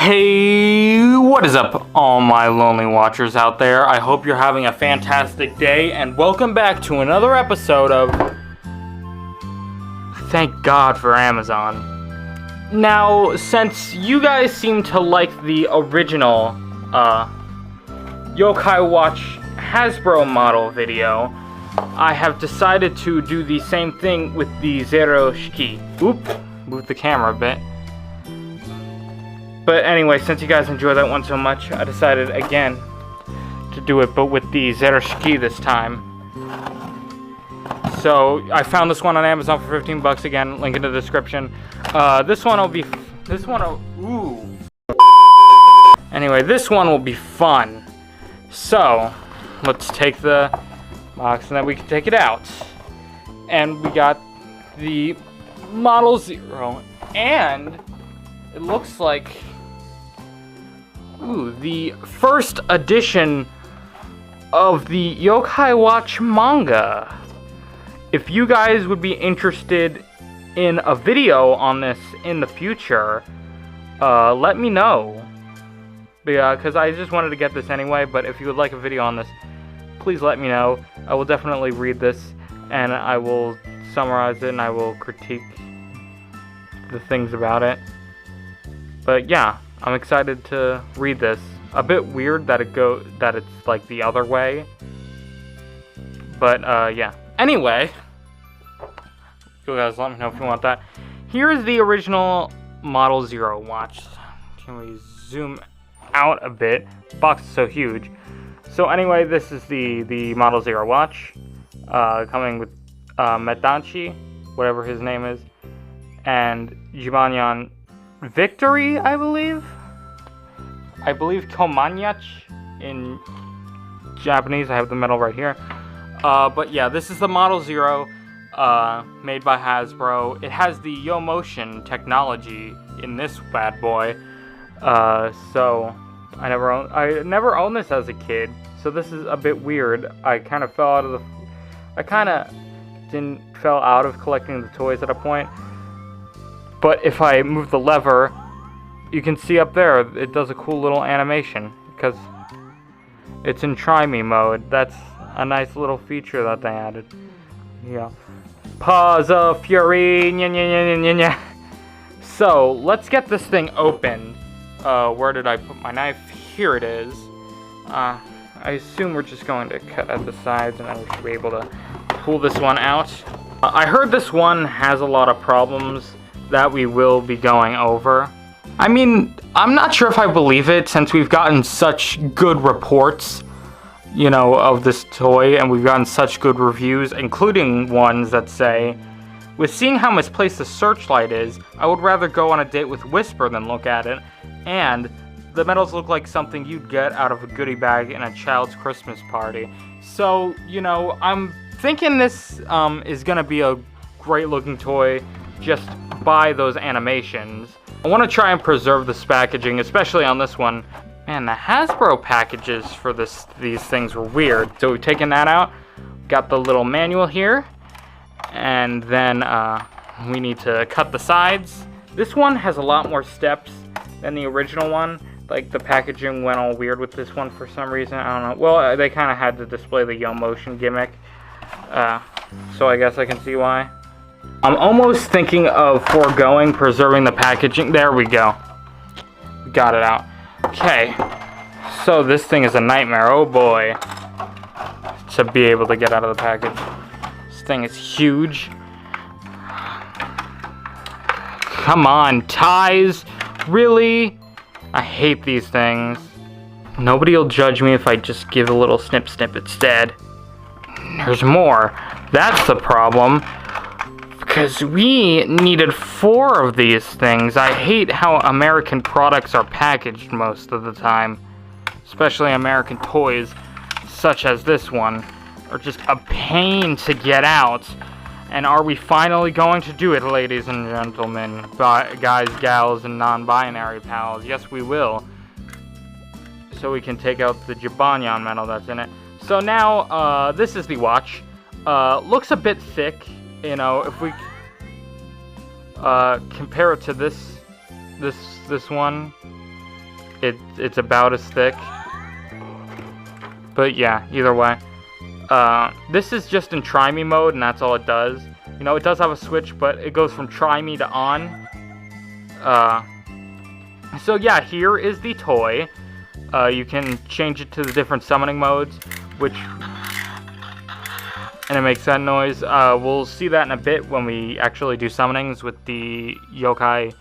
Hey, what is up, all my lonely watchers out there? I hope you're having a fantastic day, and welcome back to another episode of Thank God for Amazon. Now, since you guys seem to like the original Yokai Watch Hasbro model video, I have decided to do the same thing with the Zero Shiki. Oop, moved the camera a bit. But anyway, since you guys enjoy that one so much, I decided again to do it, but with the Zero Shiki this time. So I found this one on Amazon for 15 bucks again, link in the description. Anyway, this one will be fun. So, let's take the box and then we can take it out. And we got the Model Zero, and it looks like the first edition of the Yokai Watch manga. If you guys would be interested in a video on this in the future, let me know. Because I just wanted to get this anyway, but if you would like a video on this, please let me know. I will definitely read this, and I will summarize it, and I will critique the things about it. But yeah, I'm excited to read this. A bit weird that it's like the other way. But yeah. Anyway, you guys let me know if you want that. Here is the original Model Zero watch. Can we zoom out a bit? The box is so huge. So anyway, this is the Model Zero watch, coming with Medanchi, whatever his name is, and Jibanyan Victory, I believe Komanyach in Japanese. I have the medal right here. But yeah, this is the Model Zero, made by Hasbro. It has the YoMotion technology in this bad boy. So I never owned this as a kid, so this is a bit weird. I kind of fell out of collecting the toys at a point. But if I move the lever, you can see up there, it does a cool little animation, because it's in Try Me mode. That's a nice little feature that they added. Yeah. Paws of Fury, nya nya nya nya nya. So, let's get this thing opened. Where did I put my knife? Here it is. I assume we're just going to cut at the sides, and then we should be able to pull this one out. I heard this one has a lot of problems that we will be going over. I mean, I'm not sure if I believe it, since we've gotten such good reports, you know, of this toy, and we've gotten such good reviews, including ones that say, with seeing how misplaced the searchlight is, I would rather go on a date with Whisper than look at it, and the medals look like something you'd get out of a goodie bag in a child's Christmas party. So, you know, I'm thinking this is gonna be a great looking toy just by those animations. I want to try and preserve this packaging, especially on this one. Man, the Hasbro packages for these things were weird. So we've taken that out, got the little manual here, and then we need to cut the sides. This one has a lot more steps than the original one. Like, the packaging went all weird with this one for some reason. I don't know. Well, they kind of had to display the YoMotion gimmick, so I guess I can see why. I'm almost thinking of preserving the packaging. There we go. Got it out. Okay. So this thing is a nightmare. Oh boy. To be able to get out of the package. This thing is huge. Come on, ties. Really? I hate these things. Nobody will judge me if I just give a little snip instead. There's more. That's the problem. Because we needed 4 of these things. I hate how American products are packaged most of the time. Especially American toys, such as this one, are just a pain to get out. And are we finally going to do it, ladies and gentlemen, guys, gals, and non-binary pals? Yes, we will. So we can take out the Jibanyan medal that's in it. So now, this is the watch. Looks a bit thick. You know, if we compare it to this one, it's about as thick. But yeah, either way. This is just in try me mode, and that's all it does. You know, it does have a switch, but it goes from try me to on. So yeah, here is the toy. You can change it to the different summoning modes, and it makes that noise. We'll see that in a bit when we actually do summonings with the yokai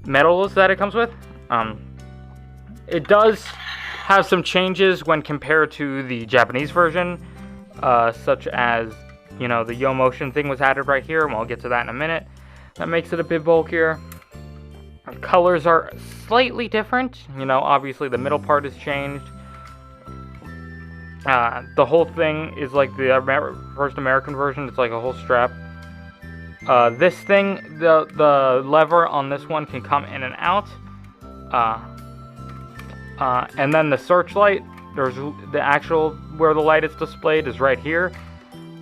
medals that it comes with. It does have some changes when compared to the Japanese version, such as, you know, the Yo motion thing was added right here, and we'll get to that in a minute. That makes it a bit bulkier. The colors are slightly different. You know, obviously the middle part has changed. The whole thing is like the first American version. It's like a whole strap. This thing, the lever on this one can come in and out. And then the searchlight, there's the actual where the light is displayed is right here.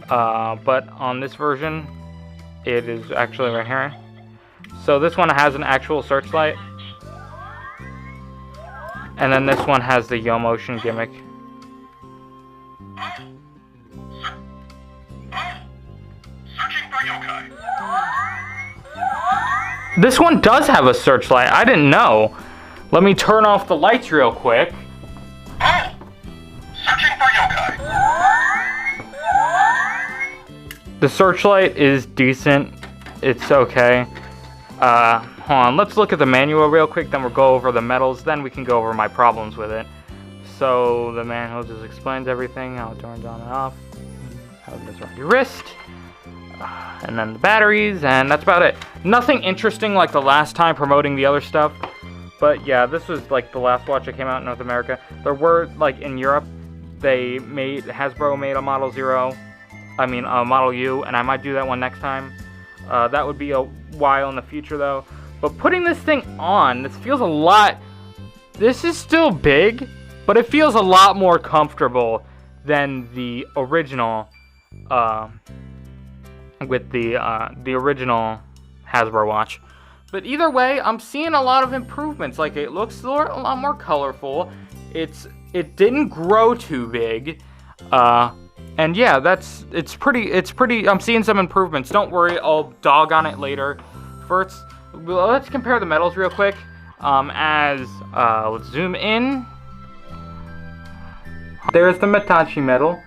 But on this version, it is actually right here. So this one has an actual searchlight. And then this one has the Yo motion gimmick. This one does have a searchlight. I didn't know. Let me turn off the lights real quick. Searching for yokai. The searchlight is decent. It's okay. Hold on. Let's look at the manual real quick. Then we'll go over the medals. Then we can go over my problems with it. So the manual just explains everything. How it turns on and off. How it goes around your wrist. And then the batteries, and that's about it. Nothing interesting like the last time promoting the other stuff. But yeah, this was like the last watch that came out in North America. There were, like in Europe, Hasbro made a Model Model U, and I might do that one next time. That would be a while in the future though. But putting this thing on, this is still big, but it feels a lot more comfortable than the original, with the original Hasbro watch. But either way, I'm seeing a lot of improvements. Like, it looks a lot more colorful. It didn't grow too big. And yeah, it's pretty, I'm seeing some improvements. Don't worry, I'll dog on it later. First, let's compare the medals real quick. Let's zoom in. There's the Matachi medal.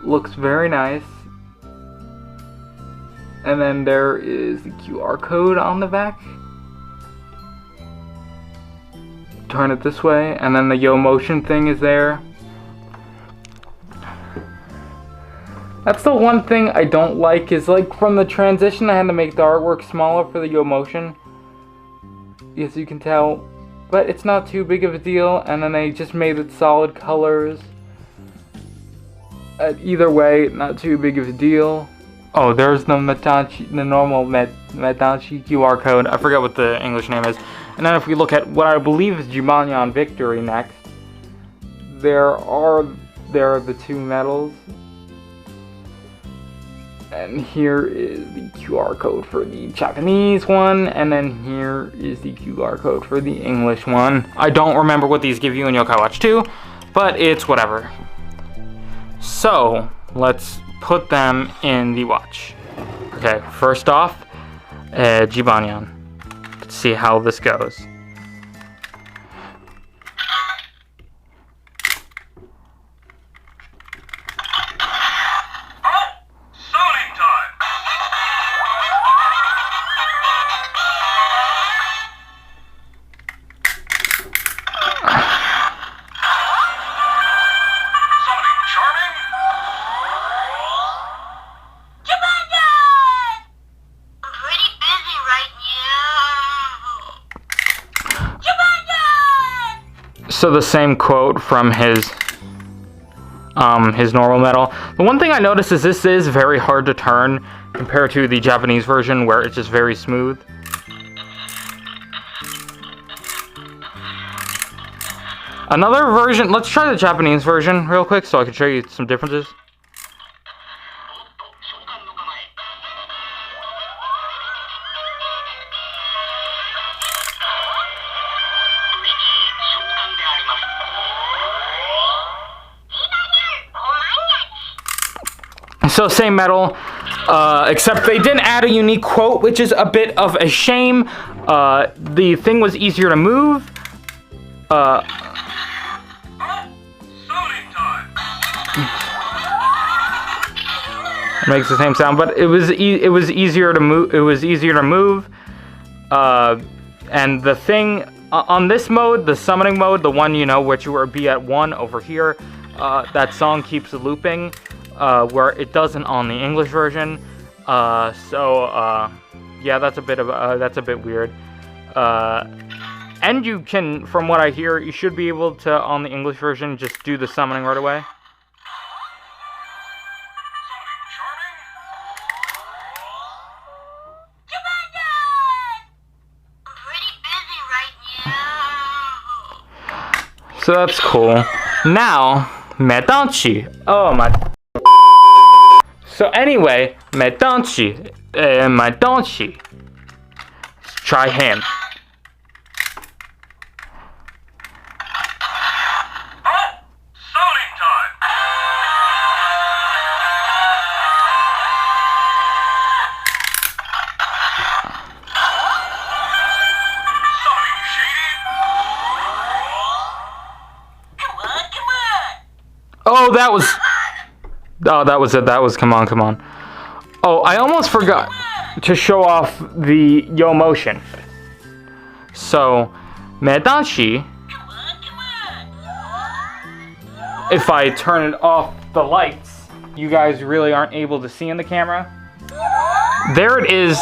Looks very nice. And then there is the QR code on the back. Turn it this way, and then the Yo motion thing is there. That's the one thing I don't like, is like from the transition I had to make the artwork smaller for the Yo motion. As you can tell. But it's not too big of a deal, and then they just made it solid colors. Either way, not too big of a deal. Oh, there's the normal Matachi QR code. I forget what the English name is. And then if we look at what I believe is Jibanyan Victory next, there are the two medals. And here is the QR code for the Japanese one, and then here is the QR code for the English one. I don't remember what these give you in Yokai Watch 2, but it's whatever. So, let's put them in the watch. Okay, first off, Jibanyan. Let's see how this goes. So the same quote from his normal medal. The one thing I noticed is this is very hard to turn compared to the Japanese version where it's just very smooth. Another version, let's try the Japanese version real quick so I can show you some differences. So same medal, except they didn't add a unique quote, which is a bit of a shame. The thing was easier to move. Makes the same sound, but it was easier to move. It was easier to move. And the thing on this mode, the summoning mode, the one which you would be at 1 over here, that song keeps looping, where it doesn't on the English version. Yeah, that's a bit weird. And you can, from what I hear, you should be able to on the English version just do the summoning right away. So that's cool. Now, Medanchi. Oh my. So anyway, Medanchi. Medanchi. Let's try him. Oh, that was it. That was, come on. Oh, I almost forgot to show off the Yo motion. So, Medanshi, if I turn it off the lights, you guys really aren't able to see in the camera. There it is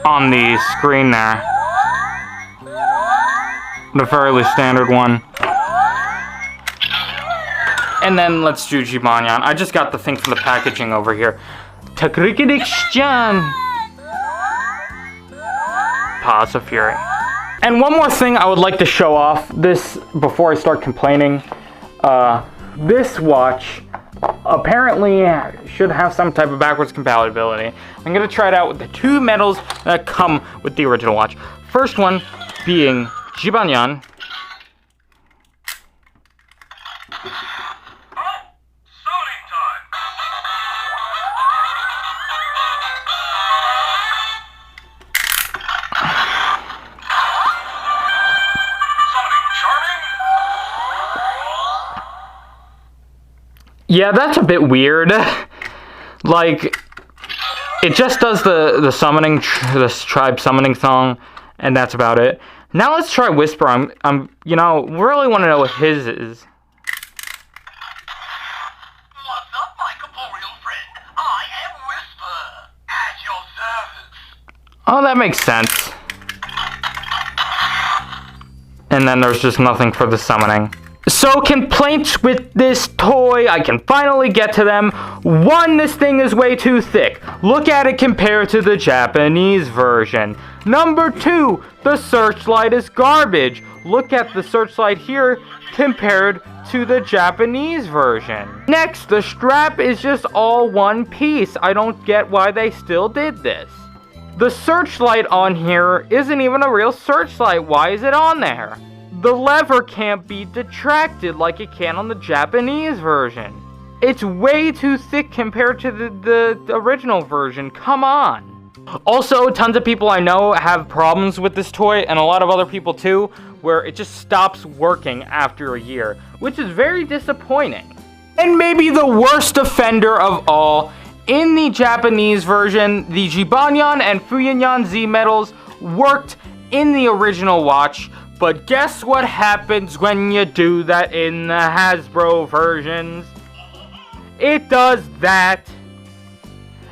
on the screen there. The fairly standard one. And then let's do Jibanyan. I just got the thing from the packaging over here. Takrikidikshjan. Paws of Fury. And one more thing I would like to show off this before I start complaining. This watch apparently should have some type of backwards compatibility. I'm going to try it out with the 2 medals that come with the original watch. First one being Jibanyan. Yeah, that's a bit weird. Like, it just does the summoning, this tribe summoning song, and that's about it. Now let's try Whisper. I'm really want to know what his is. What's up, my corporeal friend? I am Whisper, at your service. Oh, that makes sense. And then there's just nothing for the summoning. So, complaints with this toy, I can finally get to them. 1, this thing is way too thick. Look at it compared to the Japanese version. Number 2, the searchlight is garbage. Look at the searchlight here compared to the Japanese version. Next, the strap is just all one piece. I don't get why they still did this. The searchlight on here isn't even a real searchlight. Why is it on there? The lever can't be detracted like it can on the Japanese version. It's way too thick compared to the original version. Come on. Also, tons of people I know have problems with this toy, and a lot of other people too, where it just stops working after a year, which is very disappointing. And maybe the worst offender of all, in the Japanese version, the Jibanyan and Fuyanyan Z medals worked in the original watch. But guess what happens when you do that in the Hasbro versions? It does that.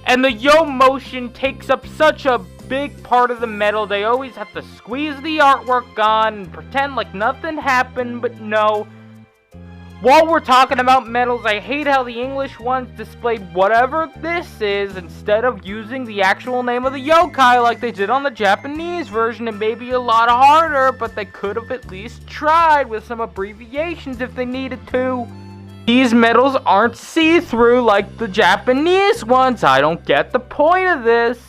And the Yo motion takes up such a big part of the medal. They always have to squeeze the artwork on and pretend like nothing happened, but no. While we're talking about medals, I hate how the English ones displayed whatever this is instead of using the actual name of the yokai like they did on the Japanese version. It may be a lot harder, but they could have at least tried with some abbreviations if they needed to. These medals aren't see-through like the Japanese ones. I don't get the point of this.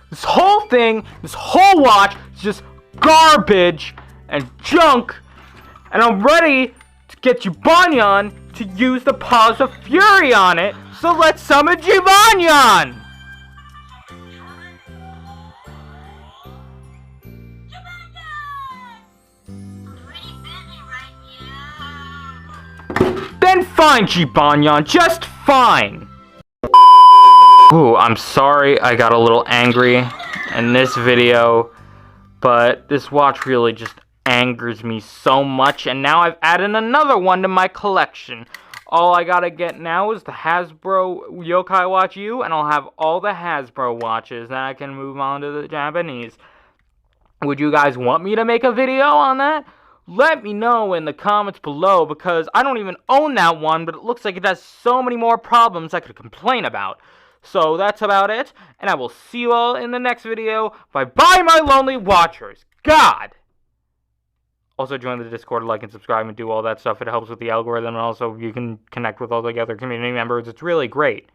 This whole thing, this whole watch is just garbage and junk, and I'm ready to get Jibanyan to use the Paws of Fury on it, so let's summon Jibanyan! Then fine, Jibanyan, just fine! Ooh, I'm sorry I got a little angry in this video, but this watch really just angers me so much, and now I've added another one to my collection. All I gotta get now is the Hasbro Yokai Watch U, and I'll have all the Hasbro watches, then I can move on to the Japanese. Would you guys want me to make a video on that? Let me know in the comments below, because I don't even own that one, but it looks like it has so many more problems I could complain about. So that's about it, and I will see you all in the next video. Bye-bye, my lonely watchers. God! Also, join the Discord, like and subscribe, and do all that stuff. It helps with the algorithm, and also you can connect with all the other community members. It's really great.